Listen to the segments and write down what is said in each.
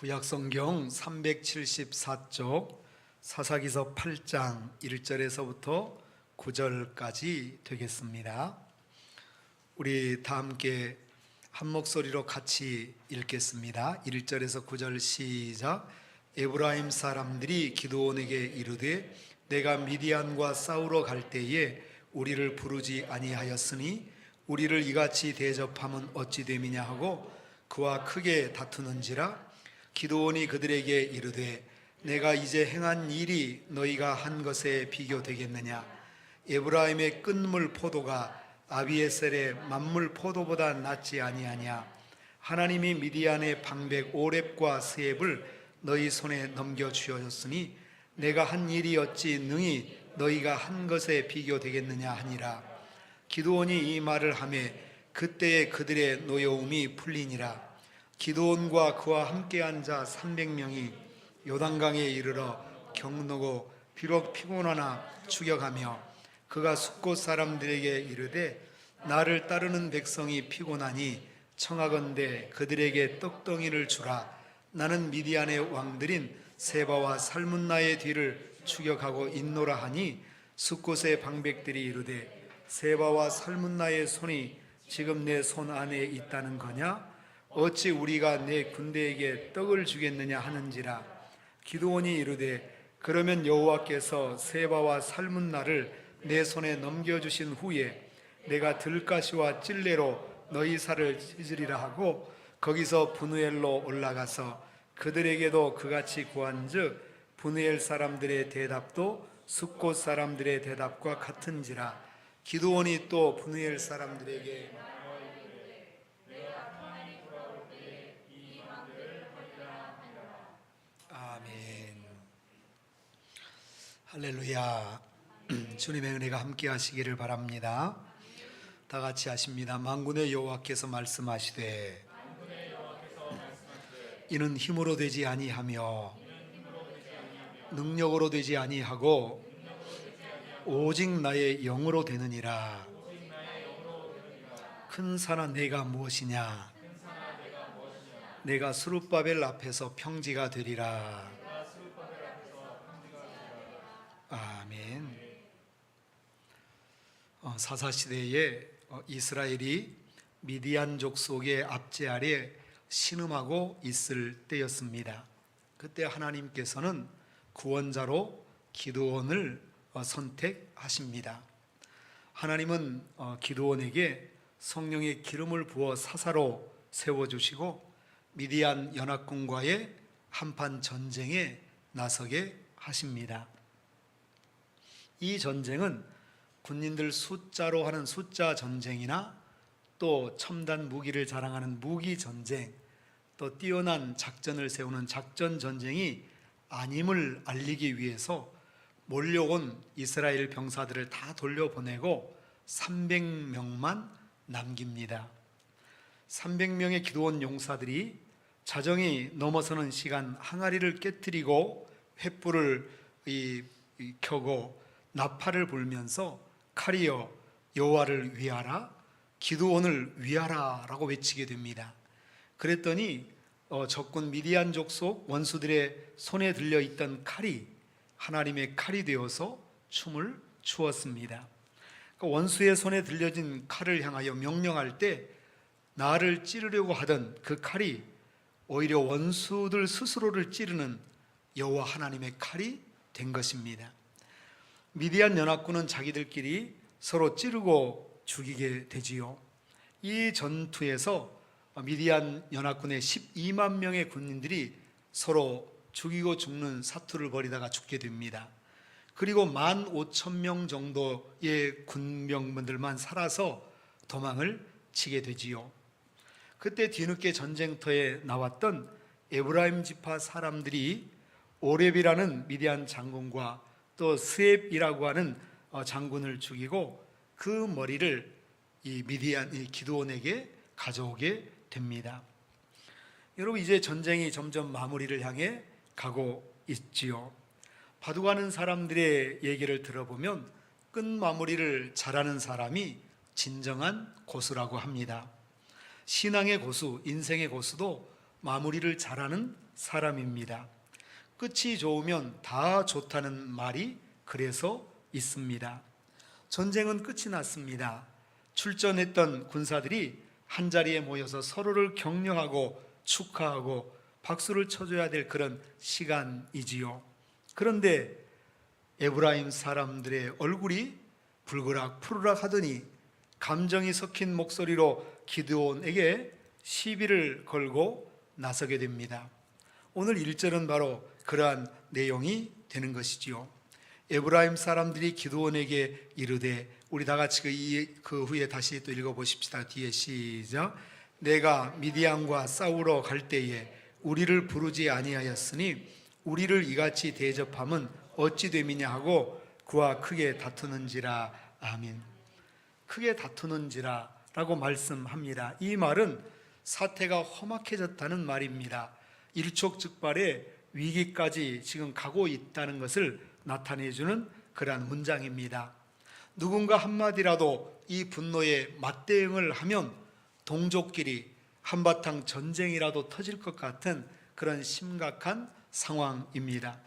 구약성경 374쪽 사사기서 8장 1절에서부터 9절까지 되겠습니다. 우리 다 함께 한 목소리로 같이 읽겠습니다. 1절에서 9절 시작. 에브라임 사람들이 기드온에게 이르되 내가 미디안과 싸우러 갈 때에 우리를 부르지 아니하였으니 우리를 이같이 대접함은 어찌 됨이냐 하고 그와 크게 다투는지라. 기드온이 그들에게 이르되 내가 이제 행한 일이 너희가 한 것에 비교되겠느냐. 에브라임의 끈물 포도가 아비에셀의 만물 포도보다 낫지 아니하냐. 하나님이 미디안의 방백 오렙과 스앱을 너희 손에 넘겨주었으니 내가 한 일이 어찌 능히 너희가 한 것에 비교되겠느냐 하니라. 기드온이 이 말을 하매 그때에 그들의 노여움이 풀리니라. 기드온과 그와 함께한 자 300명이 요단강에 이르러 경노고 비록 피곤하나 추격하며 그가 숫곳 사람들에게 이르되 나를 따르는 백성이 피곤하니 청하건대 그들에게 떡덩이를 주라. 나는 미디안의 왕들인 세바와 살문나의 뒤를 추격하고 있노라 하니 숫곳의 방백들이 이르되 세바와 살문나의 손이 지금 내 손 안에 있다는 거냐? 어찌 우리가 내 군대에게 떡을 주겠느냐 하는지라. 기드온이 이르되 그러면 여호와께서 세바와 살문나를 내 손에 넘겨주신 후에 내가 들가시와 찔레로 너희 살을 찢으리라 하고 거기서 브누엘로 올라가서 그들에게도 그같이 구한즉 브누엘 사람들의 대답도 숫곳 사람들의 대답과 같은지라. 기드온이 또 브누엘 사람들에게 아멘. 할렐루야. 주님의 은혜가 함께 하시기를 바랍니다. 다 같이 하십니다. 만군의 여호와께서 말씀하시되 이는 힘으로 되지 아니하며 능력으로 되지 아니하고 오직 나의 영으로 되느니라. 큰 산아 내가 무엇이냐? 내가 스룹바벨 앞에서 평지가 되리라. 아멘. 사사시대에 이스라엘이 미디안족 속의 압제 아래 신음하고 있을 때였습니다. 그때 하나님께서는 구원자로 기드온을 선택하십니다. 하나님은 기드온에게 성령의 기름을 부어 사사로 세워주시고 미디안 연합군과의 한판 전쟁에 나서게 하십니다. 이 전쟁은 군인들 숫자로 하는 숫자 전쟁이나 또 첨단 무기를 자랑하는 무기 전쟁, 또 뛰어난 작전을 세우는 작전 전쟁이 아님을 알리기 위해서 몰려온 이스라엘 병사들을 다 돌려보내고 300명만 남깁니다. 300명의 기드온 용사들이 자정이 넘어서는 시간 항아리를 깨뜨리고 횃불을 켜고 나팔을 불면서 칼이여 여호와를 위하라, 기드온을 위하라 라고 외치게 됩니다. 그랬더니 적군 미디안족 속 원수들의 손에 들려있던 칼이 하나님의 칼이 되어서 춤을 추었습니다. 그러니까 원수의 손에 들려진 칼을 향하여 명령할 때 나를 찌르려고 하던 그 칼이 오히려 원수들 스스로를 찌르는 여호와 하나님의 칼이 된 것입니다. 미디안 연합군은 자기들끼리 서로 찌르고 죽이게 되지요. 이 전투에서 미디안 연합군의 12만 명의 군인들이 서로 죽이고 죽는 사투를 벌이다가 죽게 됩니다. 그리고 15,000명 정도의 군병들만 살아서 도망을 치게 되지요. 그때 뒤늦게 전쟁터에 나왔던 에브라임 지파 사람들이 오렙이라는 미디안 장군과 또 스앱이라고 하는 장군을 죽이고 그 머리를 이 기드온에게 가져오게 됩니다. 여러분, 이제 전쟁이 점점 마무리를 향해 가고 있지요. 바둑하는 사람들의 얘기를 들어보면 끝마무리를 잘하는 사람이 진정한 고수라고 합니다. 신앙의 고수, 인생의 고수도 마무리를 잘하는 사람입니다. 끝이 좋으면 다 좋다는 말이 그래서 있습니다. 전쟁은 끝이 났습니다. 출전했던 군사들이 한자리에 모여서 서로를 격려하고 축하하고 박수를 쳐줘야 될 그런 시간이지요. 그런데 에브라임 사람들의 얼굴이 불그락 푸르락 하더니 감정이 섞인 목소리로 기드온에게 시비를 걸고 나서게 됩니다. 오늘 1절은 바로 그러한 내용이 되는 것이지요. 에브라임 사람들이 기드온에게 이르되, 우리 다 같이 그 후에 다시 또 읽어보십시다. 뒤에 시작. 내가 미디안과 싸우러 갈 때에 우리를 부르지 아니하였으니 우리를 이같이 대접함은 어찌 됨이냐 하고 그와 크게 다투는지라. 아멘. 크게 다투는지라 라고 말씀합니다. 이 말은 사태가 험악해졌다는 말입니다. 일촉즉발의 위기까지 지금 가고 있다는 것을 나타내주는 그러한 문장입니다. 누군가 한마디라도 이 분노에 맞대응을 하면 동족끼리 한바탕 전쟁이라도 터질 것 같은 그런 심각한 상황입니다.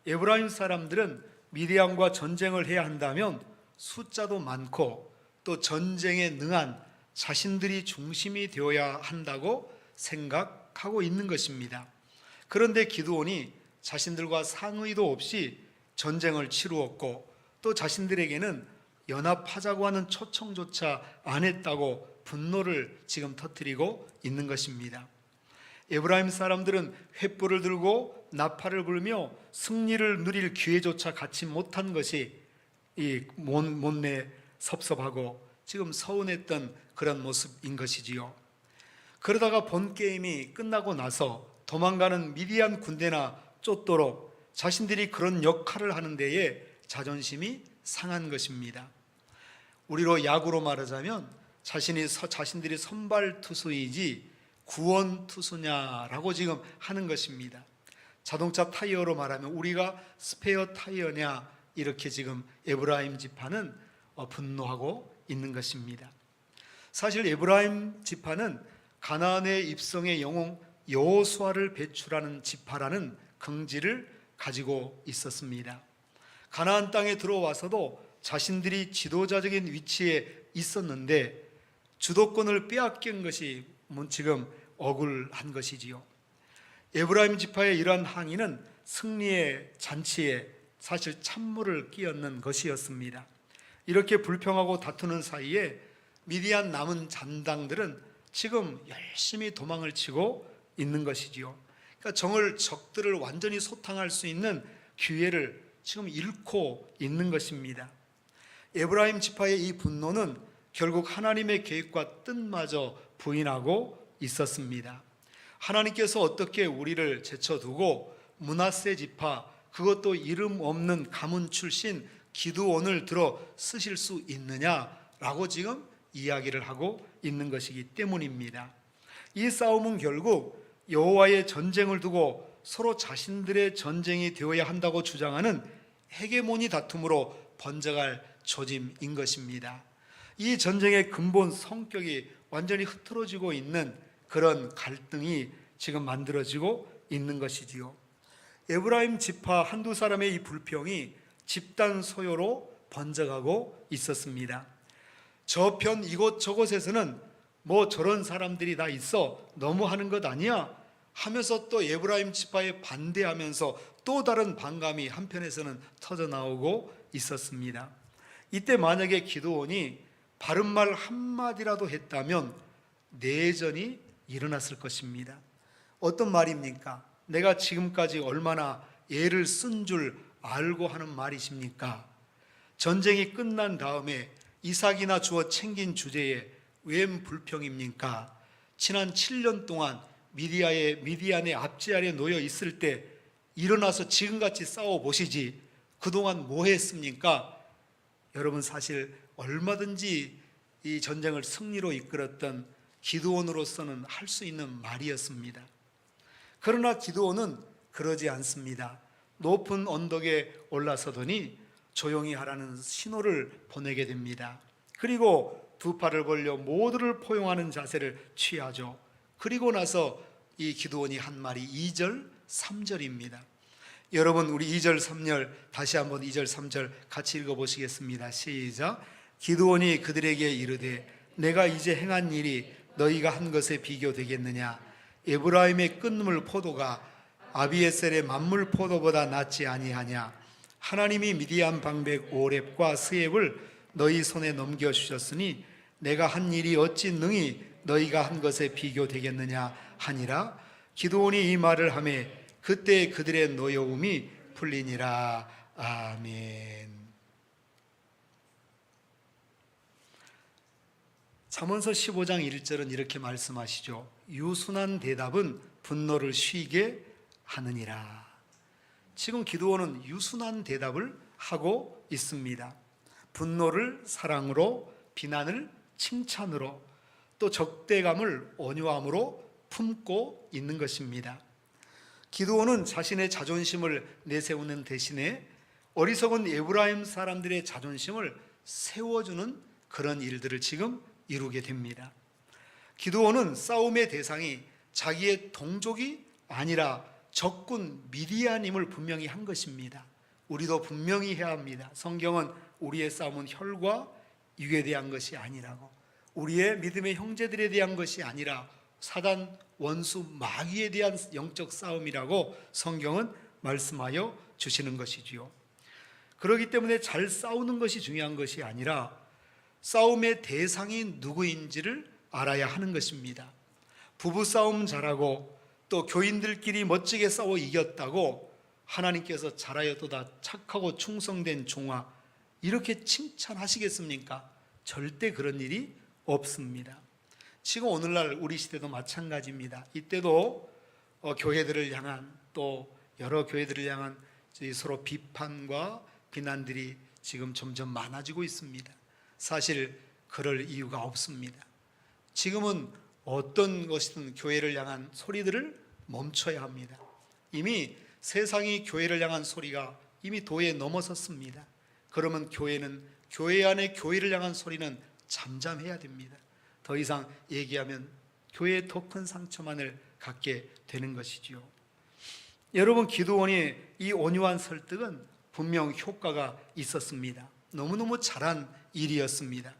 에브라임 사람들은 미디안과 전쟁을 해야 한다면 숫자도 많고 또 전쟁에 능한 자신들이 중심이 되어야 한다고 생각하고 있는 것입니다. 그런데 기드온이 자신들과 상의도 없이 전쟁을 치루었고 또 자신들에게는 연합하자고 하는 초청조차 안 했다고 분노를 지금 터뜨리고 있는 것입니다. 에브라임 사람들은 횃불을 들고 나팔을 불며 승리를 누릴 기회조차 갖지 못한 것이 이 못내 섭섭하고 지금 서운했던 그런 모습인 것이지요. 그러다가 본 게임이 끝나고 나서 도망가는 미디안 군대나 쫓도록 자신들이 그런 역할을 하는 데에 자존심이 상한 것입니다. 우리로 야구로 말하자면 자신들이 선발 투수이지 구원 투수냐라고 지금 하는 것입니다. 자동차 타이어로 말하면 우리가 스페어 타이어냐, 이렇게 지금 에브라임 지파는 분노하고 있는 것입니다. 사실 에브라임 지파는 가나안의 입성의 영웅 여호수아를 배출하는 지파라는 긍지를 가지고 있었습니다. 가나안 땅에 들어와서도 자신들이 지도자적인 위치에 있었는데 주도권을 빼앗긴 것이 지금 억울한 것이지요. 에브라임 지파의 이러한 항의는 승리의 잔치에 사실 찬물을 끼얹는 것이었습니다. 이렇게 불평하고 다투는 사이에 미디안 남은 잔당들은 지금 열심히 도망을 치고 있는 것이지요. 그러니까 적들을 완전히 소탕할 수 있는 기회를 지금 잃고 있는 것입니다. 에브라임 지파의 이 분노는 결국 하나님의 계획과 뜻마저 부인하고 있었습니다. 하나님께서 어떻게 우리를 제쳐두고 므낫세 지파, 그것도 이름 없는 가문 출신 기드온을 들어 쓰실 수 있느냐라고 지금 이야기를 하고 있는 것이기 때문입니다. 이 싸움은 결국 여호와의 전쟁을 두고 서로 자신들의 전쟁이 되어야 한다고 주장하는 헤게모니 다툼으로 번져갈 조짐인 것입니다. 이 전쟁의 근본 성격이 완전히 흐트러지고 있는 그런 갈등이 지금 만들어지고 있는 것이지요. 에브라임 지파 한두 사람의 이 불평이 집단 소요로 번져가고 있었습니다. 저편 이곳저곳에서는 뭐 저런 사람들이 다 있어, 너무하는 것 아니야 하면서 또 에브라임 지파에 반대하면서 또 다른 반감이 한편에서는 터져나오고 있었습니다. 이때 만약에 기드온이 바른 말 한마디라도 했다면 내전이 일어났을 것입니다. 어떤 말입니까? 내가 지금까지 얼마나 애를 쓴 줄 알고 하는 말이십니까? 전쟁이 끝난 다음에 이삭이나 주어 챙긴 주제에 웬 불평입니까? 지난 7년 동안 미디안의 앞지 아래 놓여 있을 때 일어나서 지금같이 싸워보시지 그동안 뭐 했습니까? 여러분, 사실 얼마든지 이 전쟁을 승리로 이끌었던 기드온으로서는 할 수 있는 말이었습니다. 그러나 기드온은 그러지 않습니다. 높은 언덕에 올라서더니 조용히 하라는 신호를 보내게 됩니다. 그리고 두 팔을 벌려 모두를 포용하는 자세를 취하죠. 그리고 나서 이 기드온이 한 말이 2절, 3절입니다. 여러분 우리 2절, 3절 다시 한번 2절, 3절 같이 읽어보시겠습니다. 시작. 기드온이 그들에게 이르되 내가 이제 행한 일이 너희가 한 것에 비교되겠느냐? 에브라임의 끝물 포도가 아비에셀의 만물 포도보다 낫지 아니하냐? 하나님이 미디안 방백 오렙과 스앱을 너희 손에 넘겨주셨으니 내가 한 일이 어찌 능히 너희가 한 것에 비교되겠느냐 하니라. 기드온이 이 말을 하매 그때 그들의 노여움이 풀리니라. 아멘. 잠언서 15장 1절은 이렇게 말씀하시죠. 유순한 대답은 분노를 쉬게 하느니라. 지금 기드온은 유순한 대답을 하고 있습니다. 분노를 사랑으로, 비난을 칭찬으로, 또 적대감을 온유함으로 품고 있는 것입니다. 기드온은 자신의 자존심을 내세우는 대신에 어리석은 에브라임 사람들의 자존심을 세워주는 그런 일들을 지금 이루게 됩니다. 기드온은 싸움의 대상이 자기의 동족이 아니라 적군 미디안임을 분명히 한 것입니다. 우리도 분명히 해야 합니다. 성경은 우리의 싸움은 혈과 육에 대한 것이 아니라고, 우리의 믿음의 형제들에 대한 것이 아니라 사단, 원수, 마귀에 대한 영적 싸움이라고 성경은 말씀하여 주시는 것이지요. 그렇기 때문에 잘 싸우는 것이 중요한 것이 아니라 싸움의 대상이 누구인지를 알아야 하는 것입니다. 부부싸움 잘하고 또 교인들끼리 멋지게 싸워 이겼다고 하나님께서 잘하였도다 착하고 충성된 종아 이렇게 칭찬하시겠습니까? 절대 그런 일이 없습니다. 지금 오늘날 우리 시대도 마찬가지입니다. 이때도 교회들을 향한, 또 여러 교회들을 향한 서로 비판과 비난들이 지금 점점 많아지고 있습니다. 사실 그럴 이유가 없습니다. 지금은 어떤 것이든 교회를 향한 소리들을 멈춰야 합니다. 이미 세상이 교회를 향한 소리가 이미 도에 넘어섰습니다. 그러면 교회 안에 교회를 향한 소리는 잠잠해야 됩니다. 더 이상 얘기하면 교회에 더 큰 상처만을 갖게 되는 것이지요. 여러분, 기드온이 이 온유한 설득은 분명 효과가 있었습니다. 너무너무 잘한 일이었습니다.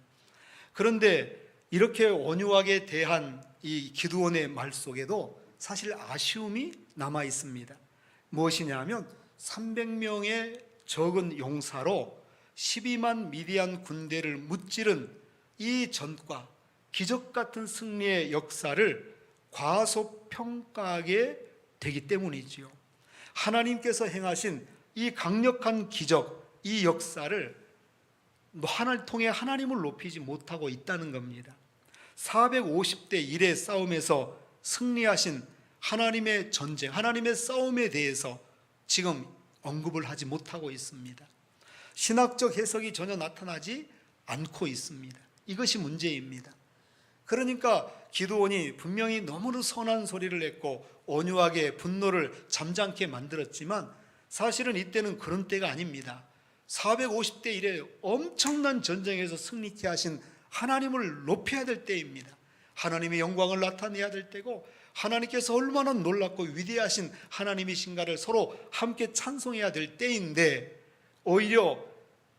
그런데 이렇게 온유하게 대한 이 기드온의 말 속에도 사실 아쉬움이 남아 있습니다. 무엇이냐면 300명의 적은 용사로 12만 미디안 군대를 무찌른 이 전과 기적 같은 승리의 역사를 과소평가하게 되기 때문이지요. 하나님께서 행하신 이 강력한 기적, 이 역사를 하나를 통해 하나님을 높이지 못하고 있다는 겁니다. 450대 1의 싸움에서 승리하신 하나님의 전쟁, 하나님의 싸움에 대해서 지금 언급을 하지 못하고 있습니다. 신학적 해석이 전혀 나타나지 않고 있습니다. 이것이 문제입니다. 그러니까 기드온이 분명히 너무나 선한 소리를 했고 온유하게 분노를 잠잠케 만들었지만 사실은 이때는 그런 때가 아닙니다. 450대 1의 엄청난 전쟁에서 승리케 하신 하나님을 높여야 될 때입니다. 하나님의 영광을 나타내야 될 때고 하나님께서 얼마나 놀랍고 위대하신 하나님이신가를 서로 함께 찬송해야 될 때인데 오히려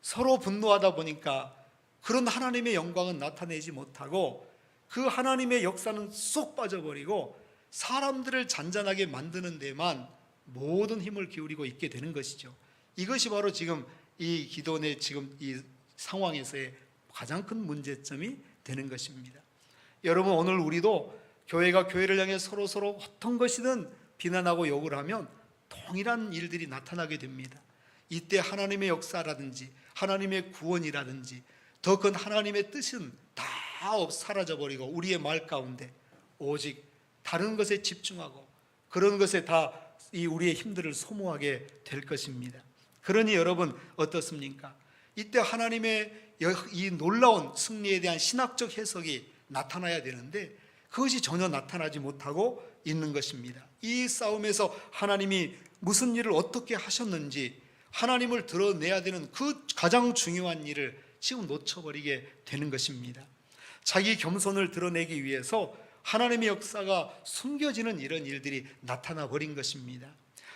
서로 분노하다 보니까 그런 하나님의 영광은 나타내지 못하고 그 하나님의 역사는 쏙 빠져버리고 사람들을 잔잔하게 만드는 데만 모든 힘을 기울이고 있게 되는 것이죠. 이것이 바로 지금 이 기드온의 지금 이 상황에서의 가장 큰 문제점이 되는 것입니다. 여러분, 오늘 우리도 교회가 교회를 향해 서로 어떤 것이든 비난하고 욕을 하면 동일한 일들이 나타나게 됩니다. 이때 하나님의 역사라든지 하나님의 구원이라든지 더 큰 하나님의 뜻은 다 사라져버리고 우리의 말 가운데 오직 다른 것에 집중하고 그런 것에 다 이 우리의 힘들을 소모하게 될 것입니다. 그러니 여러분 어떻습니까? 이때 하나님의 이 놀라운 승리에 대한 신학적 해석이 나타나야 되는데 그것이 전혀 나타나지 못하고 있는 것입니다. 이 싸움에서 하나님이 무슨 일을 어떻게 하셨는지 하나님을 드러내야 되는 그 가장 중요한 일을 지금 놓쳐버리게 되는 것입니다. 자기 겸손을 드러내기 위해서 하나님의 역사가 숨겨지는 이런 일들이 나타나 버린 것입니다.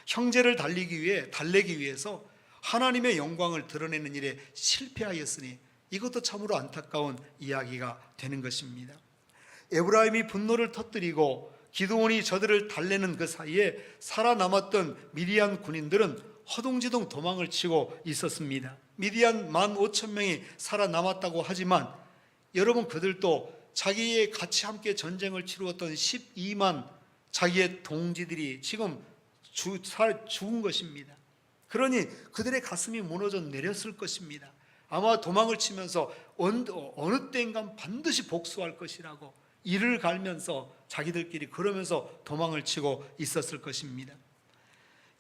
형제를 달래기 위해서 하나님의 영광을 드러내는 일에 실패하였으니 이것도 참으로 안타까운 이야기가 되는 것입니다. 에브라임이 분노를 터뜨리고 기드온이 저들을 달래는 그 사이에 살아남았던 미디안 군인들은 허둥지둥 도망을 치고 있었습니다. 미디안 15,000명이 살아남았다고 하지만 여러분, 그들도 자기의 같이 함께 전쟁을 치루었던 12만 자기의 동지들이 지금 죽은 것입니다. 그러니 그들의 가슴이 무너져 내렸을 것입니다. 아마 도망을 치면서 어느 때인가 반드시 복수할 것이라고 이를 갈면서 자기들끼리 그러면서 도망을 치고 있었을 것입니다.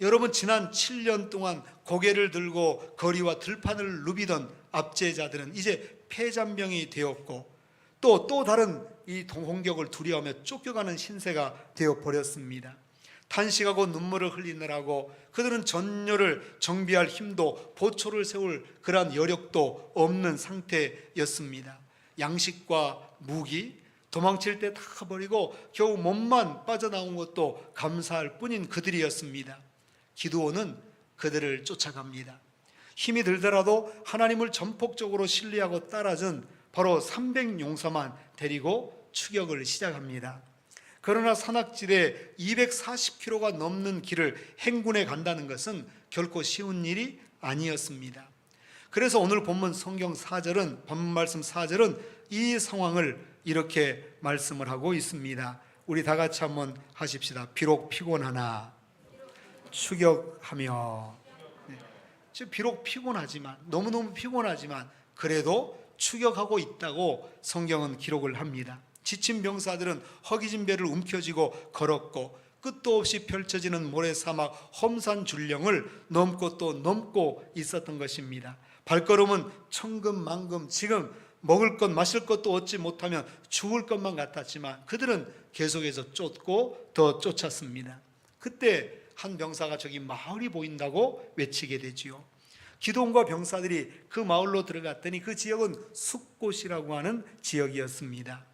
여러분, 지난 7년 동안 고개를 들고 거리와 들판을 누비던 압제자들은 이제 패잔병이 되었고 또 다른 이 공격을 두려워하며 쫓겨가는 신세가 되어버렸습니다. 탄식하고 눈물을 흘리느라고 그들은 전열을 정비할 힘도 보초를 세울 그러한 여력도 없는 상태였습니다. 양식과 무기, 도망칠 때 다 버리고 겨우 몸만 빠져나온 것도 감사할 뿐인 그들이었습니다. 기드온은 그들을 쫓아갑니다. 힘이 들더라도 하나님을 전폭적으로 신뢰하고 따라준 바로 300용사만 데리고 추격을 시작합니다. 그러나 산악지대 240km가 넘는 길을 행군해 간다는 것은 결코 쉬운 일이 아니었습니다. 그래서 오늘 본문 성경 4절은, 본문 말씀 4절은 이 상황을 이렇게 말씀을 하고 있습니다. 우리 다 같이 한번 하십시다. 비록 피곤하나 추격하며. 비록 피곤하지만, 너무너무 피곤하지만 그래도 추격하고 있다고 성경은 기록을 합니다. 지친 병사들은 허기진 배를 움켜쥐고 걸었고 끝도 없이 펼쳐지는 모래사막 험산 줄령을 넘고 또 넘고 있었던 것입니다. 발걸음은 천근만근, 지금 먹을 것 마실 것도 얻지 못하면 죽을 것만 같았지만 그들은 계속해서 쫓고 더 쫓았습니다. 그때 한 병사가 저기 마을이 보인다고 외치게 되지요. 기드온과 병사들이 그 마을로 들어갔더니 그 지역은 숫곳이라고 하는 지역이었습니다.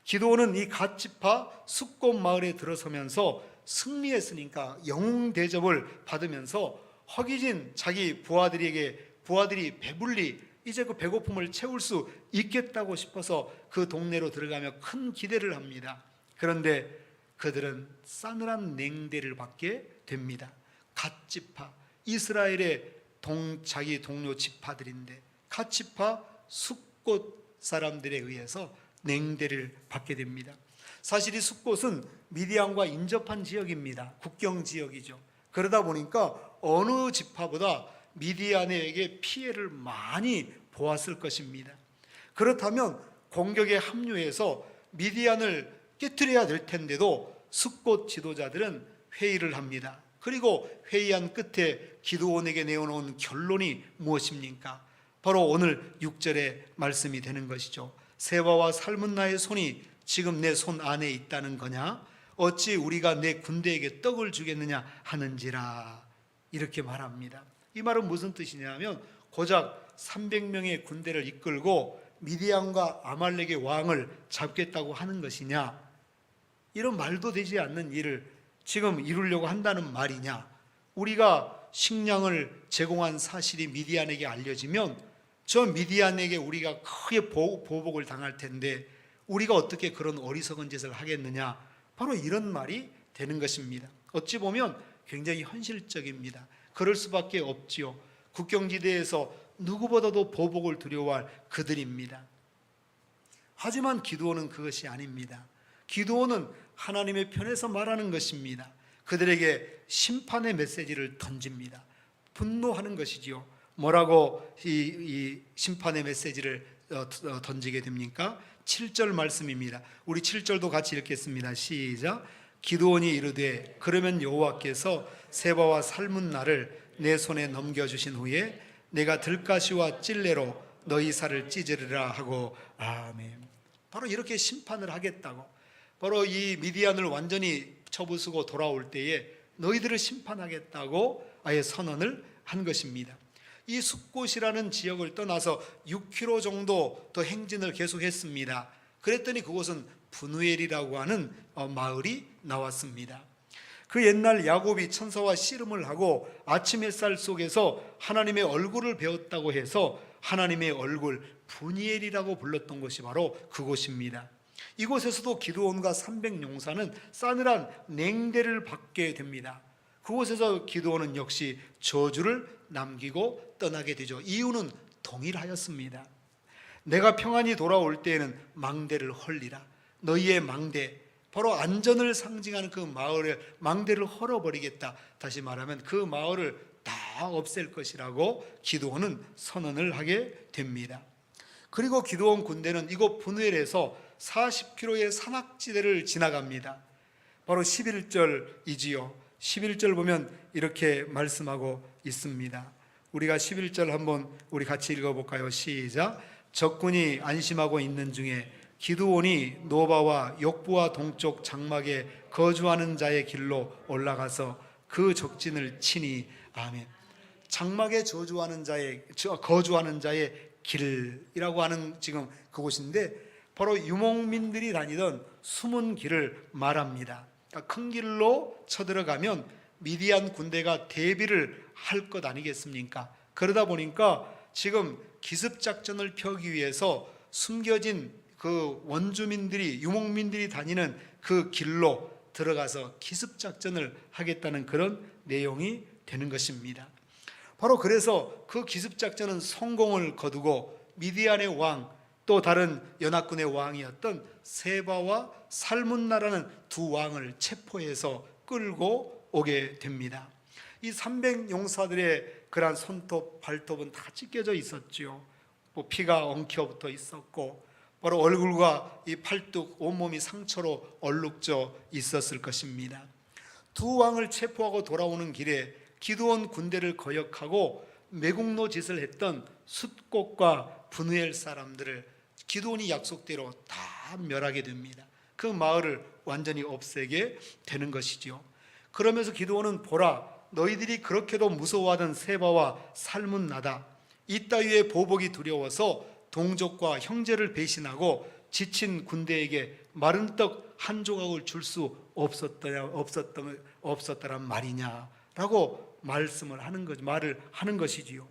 기드온은 이 갓지파 숫곳 마을에 들어서면서 승리했으니까 영웅 대접을 받으면서 허기진 자기 부하들이 배불리 이제 그 배고픔을 채울 수 있겠다고 싶어서 그 동네로 들어가며 큰 기대를 합니다. 그런데 그들은 싸늘한 냉대를 받게 됩니다. 갓지파, 이스라엘의 자기 동료 지파들인데 갓지파 숫곳 사람들에 의해서 냉대를 받게 됩니다. 사실 이 숫곳은 미디안과 인접한 지역입니다. 국경 지역이죠. 그러다 보니까 어느 지파보다 미디안에게 피해를 많이 보았을 것입니다. 그렇다면 공격에 합류해서 미디안을 깨뜨려야 될 텐데도 숫곳 지도자들은 회의를 합니다. 그리고 회의한 끝에 기드온에게 내어놓은 결론이 무엇입니까? 바로 오늘 6절의 말씀이 되는 것이죠. 세바와 살문나의 손이 지금 내 손 안에 있다는 거냐? 어찌 우리가 내 군대에게 떡을 주겠느냐 하는지라, 이렇게 말합니다. 이 말은 무슨 뜻이냐면 고작 300명의 군대를 이끌고 미디안과 아말렉의 왕을 잡겠다고 하는 것이냐, 이런 말도 되지 않는 일을 지금 이루려고 한다는 말이냐. 우리가 식량을 제공한 사실이 미디안에게 알려지면 저 미디안에게 우리가 크게 보복을 당할 텐데 우리가 어떻게 그런 어리석은 짓을 하겠느냐, 바로 이런 말이 되는 것입니다. 어찌 보면 굉장히 현실적입니다. 그럴 수밖에 없지요. 국경지대에서 누구보다도 보복을 두려워할 그들입니다. 하지만 기드온은 그것이 아닙니다. 기드온은 하나님의 편에서 말하는 것입니다. 그들에게 심판의 메시지를 던집니다. 분노하는 것이지요. 뭐라고 이 심판의 메시지를 던지게 됩니까? 7절 말씀입니다. 우리 7절도 같이 읽겠습니다. 시작. 기드온이 이르되 그러면 여호와께서 세바와 살문나를 내 손에 넘겨주신 후에 내가 들가시와 찔레로 너희 살을 찢으리라 하고 아멘. 바로 이렇게 심판을 하겠다고, 바로 이 미디안을 완전히 쳐부수고 돌아올 때에 너희들을 심판하겠다고 아예 선언을 한 것입니다. 이 숫곳이라는 지역을 떠나서 6km 정도 더 행진을 계속했습니다. 그랬더니 그곳은 분우엘이라고 하는 마을이 나왔습니다. 그 옛날 야곱이 천사와 씨름을 하고 아침 햇살 속에서 하나님의 얼굴을 배웠다고 해서 하나님의 얼굴 분이엘이라고 불렀던 것이 바로 그곳입니다. 이곳에서도 기드온과 300용사는 싸늘한 냉대를 받게 됩니다. 그곳에서 기드온은 역시 저주를 남기고 떠나게 되죠. 이유는 동일하였습니다. 내가 평안히 돌아올 때에는 망대를 헐리라. 너희의 망대, 바로 안전을 상징하는 그 마을의 망대를 헐어버리겠다. 다시 말하면 그 마을을 다 없앨 것이라고 기드온은 선언을 하게 됩니다. 그리고 기드온 군대는 이곳 분우엘에서 40km의 산악지대를 지나갑니다. 바로 11절이지요. 11절 보면 이렇게 말씀하고 있습니다. 우리가 11절 한번 우리 같이 읽어볼까요? 시작. 적군이 안심하고 있는 중에 기드온이 노바와 욕부와 동쪽 장막에 거주하는 자의 길로 올라가서 그 적진을 치니. 아멘. 장막에 거주하는 자의 길이라고 하는 지금 그곳인데 바로 유목민들이 다니던 숨은 길을 말합니다. 그러니까 큰 길로 쳐들어가면 미디안 군대가 대비를 할 것 아니겠습니까? 그러다 보니까 지금 기습작전을 펴기 위해서 숨겨진 그 원주민들이, 유목민들이 다니는 그 길로 들어가서 기습작전을 하겠다는 그런 내용이 되는 것입니다. 바로 그래서 그 기습작전은 성공을 거두고 미디안의 왕, 또 다른 연합군의 왕이었던 세바와 살문나라는 두 왕을 체포해서 끌고 오게 됩니다. 이 300용사들의 그러한 손톱, 발톱은 다 찢겨져 있었죠. 피가 엉켜붙어 있었고 바로 얼굴과 이 팔뚝, 온몸이 상처로 얼룩져 있었을 것입니다. 두 왕을 체포하고 돌아오는 길에 기드온 군대를 거역하고 매국노 짓을 했던 숫곳과 분우엘 사람들을 기드온이 약속대로 다 멸하게 됩니다. 그 마을을 완전히 없애게 되는 것이죠. 그러면서 기드온은 보라, 너희들이 그렇게도 무서워하던 세바와 살문나다. 이따위의 보복이 두려워서 동족과 형제를 배신하고 지친 군대에게 마른 떡 한 조각을 줄 수 없었다란 말이냐라고 말을 하는 것이지요.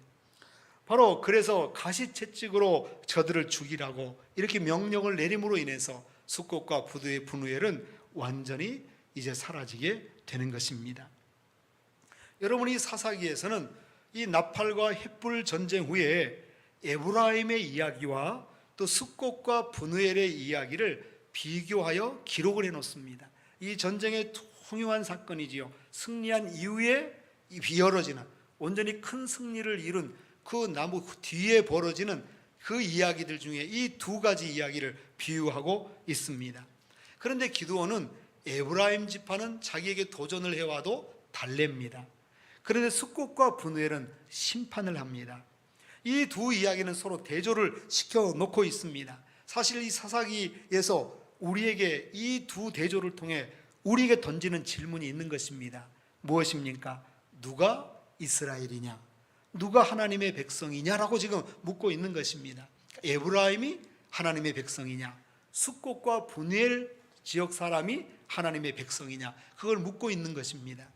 바로 그래서 가시채찍으로 저들을 죽이라고 이렇게 명령을 내림으로 인해서 숫곳과 분우엘은 완전히 이제 사라지게 되는 것입니다. 여러분, 이 사사기에서는 이 나팔과 햇불 전쟁 후에 에브라임의 이야기와 또 숫곳과 분우엘의 이야기를 비교하여 기록을 해놓습니다. 이 전쟁의 흉흉한 사건이지요. 승리한 이후에 비어러지는, 온전히 큰 승리를 이룬 그 나무 뒤에 벌어지는 그 이야기들 중에 이 두 가지 이야기를 비유하고 있습니다. 그런데 기드온은 에브라임 지파는 자기에게 도전을 해와도 달랩니다. 그런데 숫곳과 분우엘은 심판을 합니다. 이 두 이야기는 서로 대조를 시켜놓고 있습니다. 사실 이 사사기에서 우리에게 이 두 대조를 통해 우리에게 던지는 질문이 있는 것입니다. 무엇입니까? 누가 이스라엘이냐? 누가 하나님의 백성이냐라고 지금 묻고 있는 것입니다. 에브라임이 하나님의 백성이냐? 숫곳과 분우엘 지역 사람이 하나님의 백성이냐? 그걸 묻고 있는 것입니다.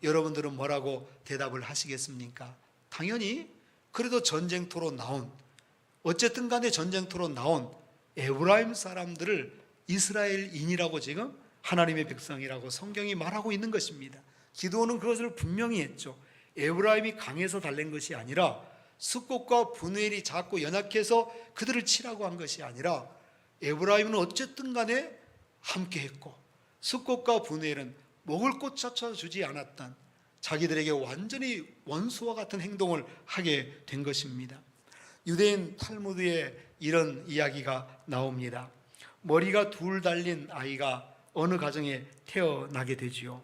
여러분들은 뭐라고 대답을 하시겠습니까? 당연히 그래도 전쟁터로 나온, 어쨌든 간에 전쟁터로 나온 에브라임 사람들을 이스라엘인이라고 지금 하나님의 백성이라고 성경이 말하고 있는 것입니다. 기드온은 그것을 분명히 했죠. 에브라임이 강해서 달랜 것이 아니라 숫곳과 분우엘이 자꾸 연합해서 그들을 치라고 한 것이 아니라 에브라임은 어쨌든 간에 함께 했고 숫곳과 분우엘은 목을 꽂혀서 주지 않았던, 자기들에게 완전히 원수와 같은 행동을 하게 된 것입니다. 유대인 탈무드에 이런 이야기가 나옵니다. 머리가 둘 달린 아이가 어느 가정에 태어나게 되지요.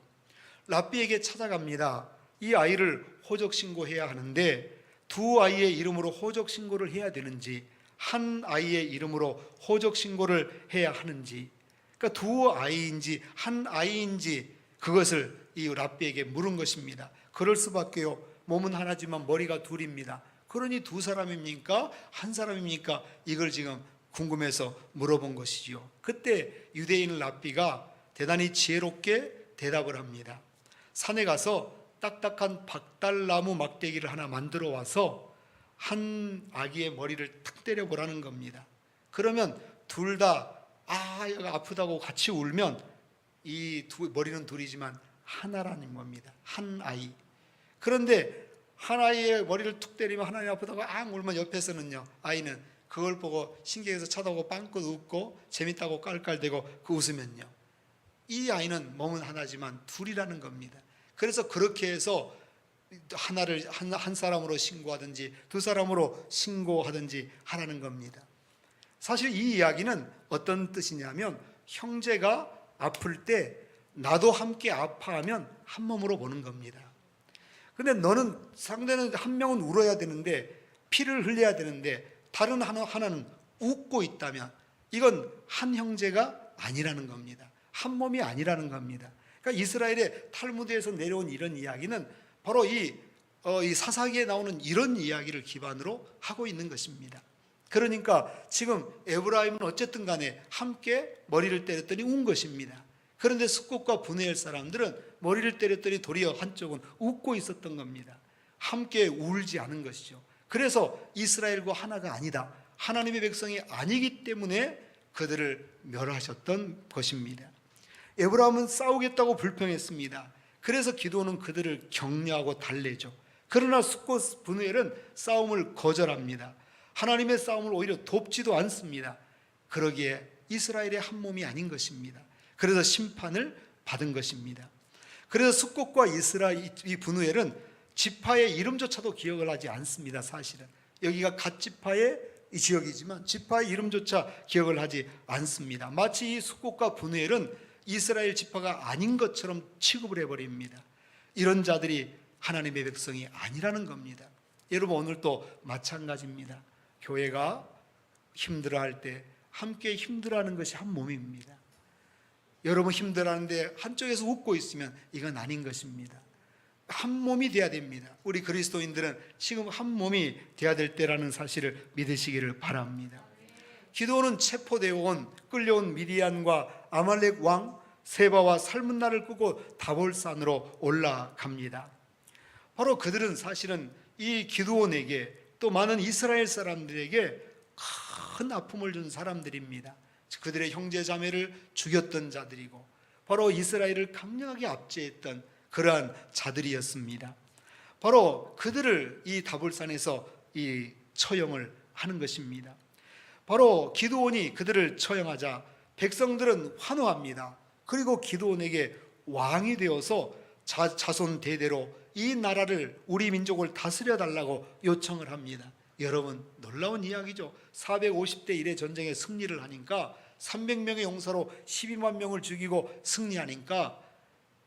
랍비에게 찾아갑니다. 이 아이를 호적 신고해야 하는데 두 아이의 이름으로 호적 신고를 해야 되는지, 한 아이의 이름으로 호적 신고를 해야 하는지, 그러니까 두 아이인지 한 아이인지 그것을 이 랍비에게 물은 것입니다. 그럴 수밖에요. 몸은 하나지만 머리가 둘입니다. 그러니 두 사람입니까? 한 사람입니까? 이걸 지금 궁금해서 물어본 것이지요. 그때 유대인 랍비가 대단히 지혜롭게 대답을 합니다. 산에 가서 딱딱한 박달나무 막대기를 하나 만들어 와서 한 아기의 머리를 탁 때려보라는 겁니다. 그러면 둘 다 아프다고 같이 울면 이 머리는 둘이지만 하나라는 겁니다. 한 아이. 그런데 한 아이의 머리를 툭 때리면 하나님 아프다고 울면 옆에서는요, 아이는 그걸 보고 신기해서 쳐다보고 빵긋 웃고 재밌다고 깔깔대고 그 웃으면요, 이 아이는 몸은 하나지만 둘이라는 겁니다. 그래서 그렇게 해서 하나를 한 사람으로 신고하든지 두 사람으로 신고하든지 하라는 겁니다. 사실 이 이야기는 어떤 뜻이냐면, 형제가 아플 때 나도 함께 아파하면 한 몸으로 보는 겁니다. 근데 너는, 상대는 한 명은 울어야 되는데 피를 흘려야 되는데 다른 하나는 웃고 있다면 이건 한 형제가 아니라는 겁니다. 한 몸이 아니라는 겁니다. 그러니까 이스라엘의 탈무드에서 내려온 이런 이야기는 바로 이 사사기에 나오는 이런 이야기를 기반으로 하고 있는 것입니다. 그러니까 지금 에브라임은 어쨌든 간에 함께 머리를 때렸더니 운 것입니다. 그런데 숫곳과 분해엘 사람들은 머리를 때렸더니 도리어 한쪽은 웃고 있었던 겁니다. 함께 울지 않은 것이죠. 그래서 이스라엘과 하나가 아니다, 하나님의 백성이 아니기 때문에 그들을 멸하셨던 것입니다. 에브라임은 싸우겠다고 불평했습니다. 그래서 기도는 그들을 격려하고 달래죠. 그러나 숫곳 분해엘은 싸움을 거절합니다. 하나님의 싸움을 오히려 돕지도 않습니다. 그러기에 이스라엘의 한 몸이 아닌 것입니다. 그래서 심판을 받은 것입니다. 그래서 숫곳과 이 분우엘은 지파의 이름조차도 기억을 하지 않습니다. 사실은 여기가 갓 지파의 이 지역이지만 지파의 이름조차 기억을 하지 않습니다. 마치 이 숫곳과 분우엘은 이스라엘 지파가 아닌 것처럼 취급을 해버립니다. 이런 자들이 하나님의 백성이 아니라는 겁니다. 여러분, 오늘도 마찬가지입니다. 교회가 힘들어할 때 함께 힘들어하는 것이 한 몸입니다. 여러분 힘들어하는데 한쪽에서 웃고 있으면 이건 아닌 것입니다. 한 몸이 돼야 됩니다. 우리 그리스도인들은 지금 한 몸이 돼야 될 때라는 사실을 믿으시기를 바랍니다. 기도는 체포되어 온 끌려온 미디안과 아말렉 왕 세바와 살문나를 끄고 다볼산으로 올라갑니다. 바로 그들은 사실은 이 기드온에게 또 많은 이스라엘 사람들에게 큰 아픔을 준 사람들입니다. 그들의 형제자매를 죽였던 자들이고 바로 이스라엘을 강력하게 압제했던 그러한 자들이었습니다. 바로 그들을 이 다볼산에서 이 처형을 하는 것입니다. 바로 기드온이 그들을 처형하자 백성들은 환호합니다. 그리고 기드온에게 왕이 되어서 자손 대대로 이 나라를, 우리 민족을 다스려 달라고 요청을 합니다. 여러분, 놀라운 이야기죠. 450대 1의 전쟁에 승리를 하니까 300명의 용사로 12만 명을 죽이고 승리하니까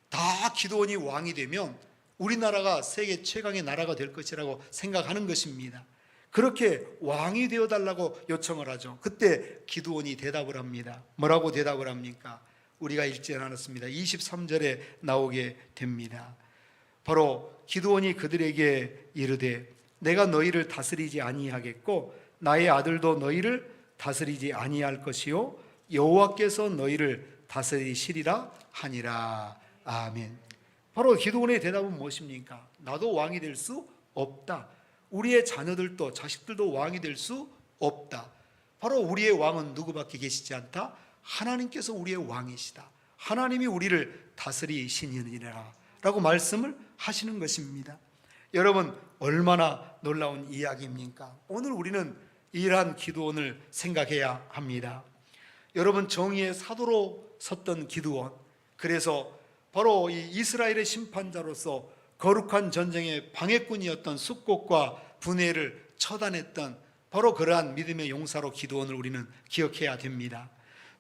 다 기드온이 왕이 되면 우리나라가 세계 최강의 나라가 될 것이라고 생각하는 것입니다. 그렇게 왕이 되어달라고 요청을 하죠. 그때 기드온이 대답을 합니다. 뭐라고 대답을 합니까? 우리가 읽지 않았습니다. 23절에 나오게 됩니다. 바로 기드온이 그들에게 이르되 내가 너희를 다스리지 아니하겠고 나의 아들도 너희를 다스리지 아니할 것이요 여호와께서 너희를 다스리시리라 하니라. 아멘. 바로 기드온의 대답은 무엇입니까? 나도 왕이 될 수 없다. 우리의 자녀들도 자식들도 왕이 될 수 없다. 바로 우리의 왕은 누구밖에 계시지 않다? 하나님께서 우리의 왕이시다. 하나님이 우리를 다스리시니라 라고 말씀을 하시는 것입니다. 여러분, 얼마나 놀라운 이야기입니까? 오늘 우리는 이러한 기드온을 생각해야 합니다. 여러분, 정의의 사도로 섰던 기드온, 그래서 바로 이 이스라엘의 심판자로서 거룩한 전쟁의 방해꾼이었던 숫곳과 분해를 처단했던 바로 그러한 믿음의 용사로 기드온을 우리는 기억해야 됩니다.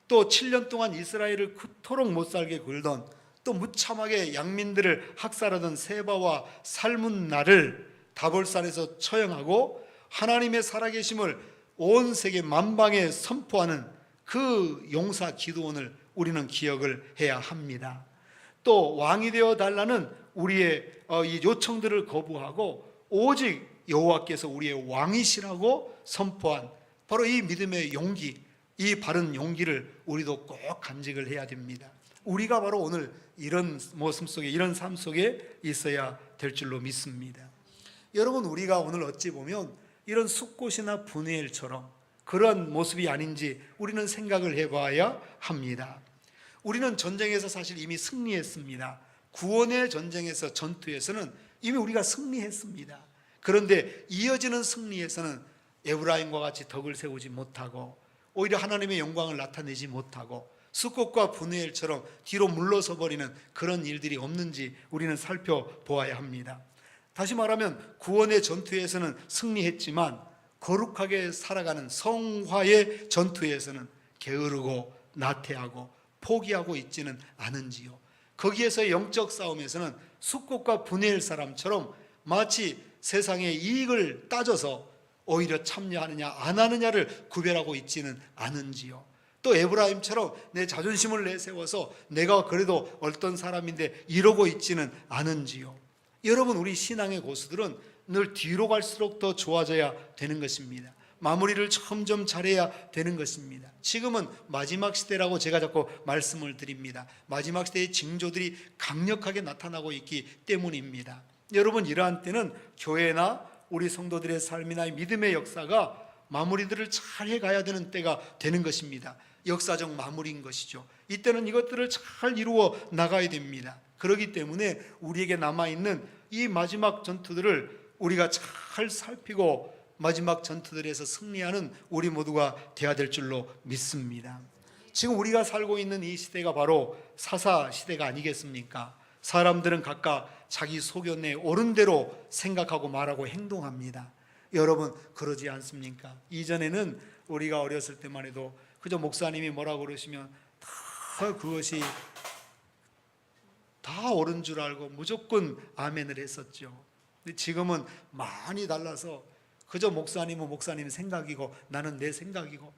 또 7년 동안 이스라엘을 그토록 못살게 굴던, 또 무참하게 양민들을 학살하던 세바와 살문나를 다볼산에서 처형하고 하나님의 살아계심을 온 세계 만방에 선포하는 그 용사 기드온을 우리는 기억을 해야 합니다. 또 왕이 되어 달라는 우리의 이 요청들을 거부하고 오직 여호와께서 우리의 왕이시라고 선포한 바로 이 믿음의 용기, 이 바른 용기를 우리도 꼭 간직을 해야 됩니다. 우리가 바로 오늘 이런 모습 속에, 이런 삶 속에 있어야 될 줄로 믿습니다. 여러분, 우리가 오늘 어찌 보면 이런 숫꽃이나 분이엘처럼 그런 모습이 아닌지 우리는 생각을 해봐야 합니다. 우리는 전쟁에서 사실 이미 승리했습니다. 구원의 전쟁에서, 전투에서는 이미 우리가 승리했습니다. 그런데 이어지는 승리에서는 에브라임과 같이 덕을 세우지 못하고 오히려 하나님의 영광을 나타내지 못하고 숫꽃과 분이엘처럼 뒤로 물러서 버리는 그런 일들이 없는지 우리는 살펴보아야 합니다. 다시 말하면 구원의 전투에서는 승리했지만 거룩하게 살아가는 성화의 전투에서는 게으르고 나태하고 포기하고 있지는 않은지요. 거기에서의 영적 싸움에서는 숫꽃과 분이엘 사람처럼 마치 세상의 이익을 따져서 오히려 참여하느냐 안 하느냐를 구별하고 있지는 않은지요. 또 에브라임처럼 내 자존심을 내세워서 내가 그래도 어떤 사람인데 이러고 있지는 않은지요. 여러분, 우리 신앙의 고수들은 늘 뒤로 갈수록 더 좋아져야 되는 것입니다. 마무리를 점점 잘해야 되는 것입니다. 지금은 마지막 시대라고 제가 자꾸 말씀을 드립니다. 마지막 시대의 징조들이 강력하게 나타나고 있기 때문입니다. 여러분, 이러한 때는 교회나 우리 성도들의 삶이나 믿음의 역사가 마무리들을 잘 해가야 되는 때가 되는 것입니다. 역사적 마무리인 것이죠. 이때는 이것들을 잘 이루어 나가야 됩니다. 그렇기 때문에 우리에게 남아있는 이 마지막 전투들을 우리가 잘 살피고 마지막 전투들에서 승리하는 우리 모두가 되어야 될 줄로 믿습니다. 지금 우리가 살고 있는 이 시대가 바로 사사 시대가 아니겠습니까? 사람들은 각각 자기 소견에 옳은 대로 생각하고 말하고 행동합니다. 여러분, 그러지 않습니까? 이전에는 우리가 어렸을 때만 해도 그저 목사님이 뭐라고 그러시면 다 그것이 다 옳은 줄 알고 무조건 아멘을 했었죠. 근데 지금은 많이 달라서 그저 목사님은 목사님 생각이고 나는 내 생각이고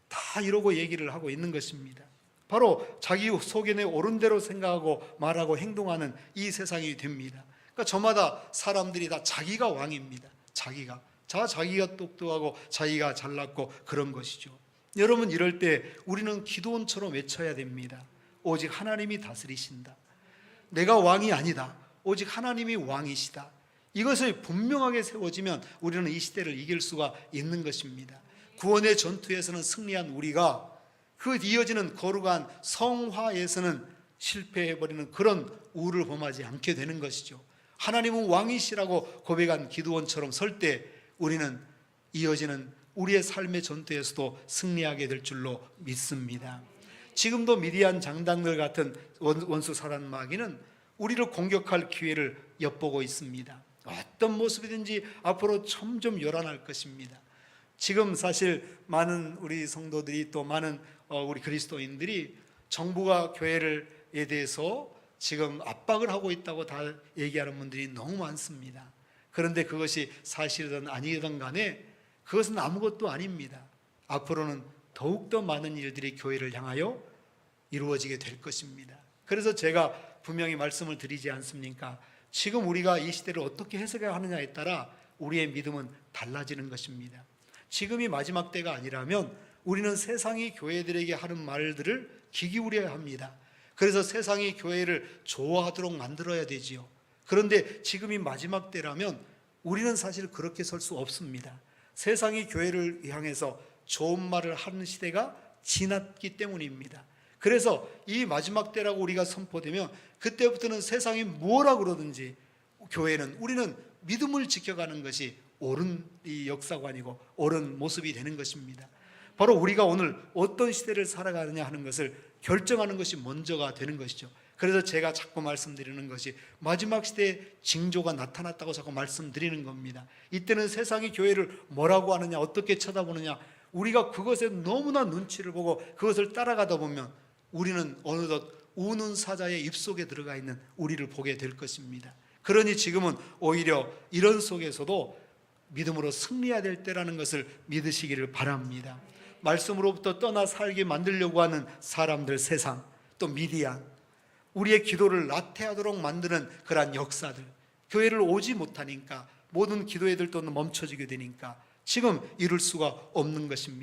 다 이러고 얘기를 하고 있는 것입니다. 바로 자기 소견에 옳은 대로 생각하고 말하고 행동하는 이 세상이 됩니다. 그러니까 저마다 사람들이 다 자기가 왕입니다. 자기가 똑똑하고 자기가 잘났고 그런 것이죠. 여러분, 이럴 때 우리는 기도원처럼 외쳐야 됩니다. 오직 하나님이 다스리신다. 내가 왕이 아니다. 오직 하나님이 왕이시다. 이것을 분명하게 세워지면 우리는 이 시대를 이길 수가 있는 것입니다. 구원의 전투에서는 승리한 우리가 그 이어지는 거룩한 성화에서는 실패해버리는 그런 우를 범하지 않게 되는 것이죠. 하나님은 왕이시라고 고백한 기드온처럼 설 때 우리는 이어지는 우리의 삶의 전투에서도 승리하게 될 줄로 믿습니다. 지금도 미디안 장당들 같은 원수 사단 마귀는 우리를 공격할 기회를 엿보고 있습니다. 어떤 모습이든지 앞으로 점점 요란할 것입니다. 지금 사실 많은 우리 성도들이 또 많은 우리 그리스도인들이 정부가 교회에 대해서 지금 압박을 하고 있다고 다 얘기하는 분들이 너무 많습니다. 그런데 그것이 사실이든 아니든 간에 그것은 아무것도 아닙니다. 앞으로는 더욱더 많은 일들이 교회를 향하여 이루어지게 될 것입니다. 그래서 제가 분명히 말씀을 드리지 않습니까? 지금 우리가 이 시대를 어떻게 해석해야 하느냐에 따라 우리의 믿음은 달라지는 것입니다. 지금이 마지막 때가 아니라면 우리는 세상이 교회들에게 하는 말들을 귀 기울여야 합니다. 그래서 세상이 교회를 좋아하도록 만들어야 되지요. 그런데 지금이 마지막 때라면 우리는 사실 그렇게 설 수 없습니다. 세상이 교회를 향해서 좋은 말을 하는 시대가 지났기 때문입니다. 그래서 이 마지막 때라고 우리가 선포되면 그때부터는 세상이 뭐라 그러든지 우리는 믿음을 지켜가는 것이 옳은 이 역사관이고 옳은 모습이 되는 것입니다. 바로 우리가 오늘 어떤 시대를 살아가느냐 하는 것을 결정하는 것이 먼저가 되는 것이죠. 그래서 제가 자꾸 말씀드리는 것이 마지막 시대에 징조가 나타났다고 자꾸 말씀드리는 겁니다. 이때는 세상이 교회를 뭐라고 하느냐, 어떻게 쳐다보느냐, 우리가 그것에 너무나 눈치를 보고 그것을 따라가다 보면 우리는 어느덧 우는 사자의 입속에 들어가 있는 우리를 보게 될 것입니다. 그러니 지금은 오히려 이런 속에서도 믿음으로 승리해야 될 때라는 것을 믿으시기를 바랍니다. 말씀으로부터 떠나 살게 만들려고 하는 사람들, 세상, 또 미디안, 우리의 기도를 나태하도록 만드는 그러한 역사들, 교회를 오지 못하니까 모든 기도회들도 멈춰지게 되니까 지금 이룰 수가 없는 것입니다.